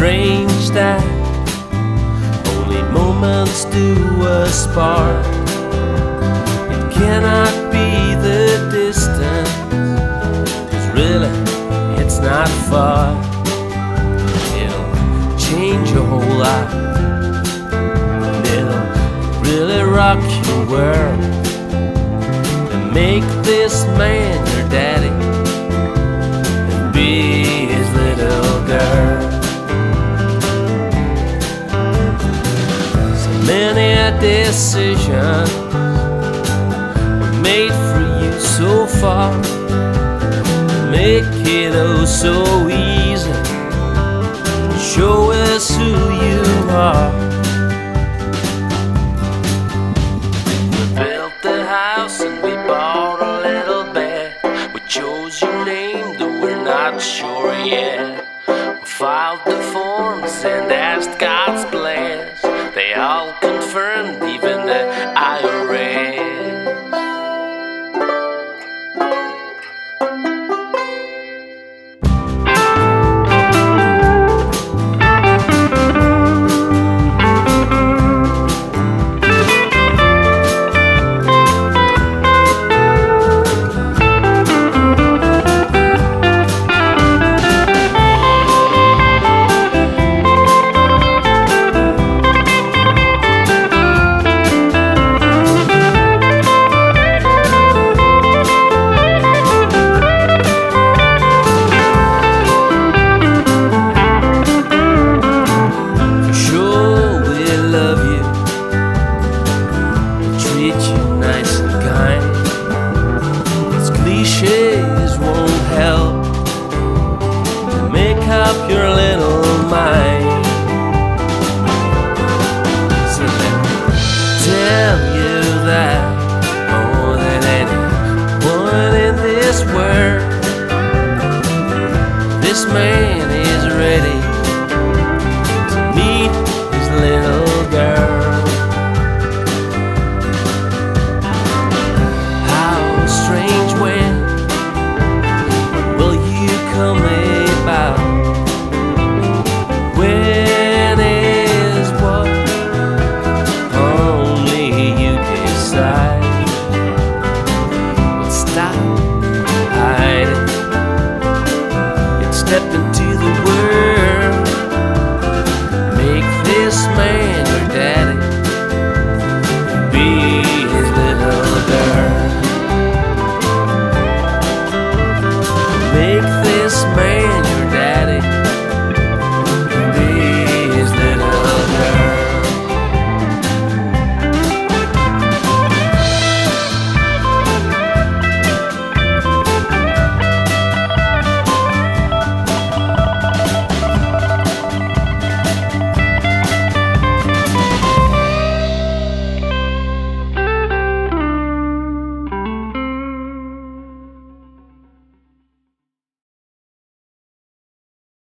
strange that only moments do us part. It cannot be the distance, 'cause really it's not far. It'll change your whole life, and it'll really rock your world, and make this man your daddy and be his little girl. So many decisions were made for you so far, make it oh so easy, show us who you are. We built the house and we bought a little bed. We chose your name, though we're not sure yet. We filed the forms and asked God's bless. They all confirmed, even the IRS. Nice and kind. These cliches won't help to make up your little mind. So let me tell you that more than anyone in this world, this man is ready to meet his little girl. When is what only you decide. Well, stop hiding and step into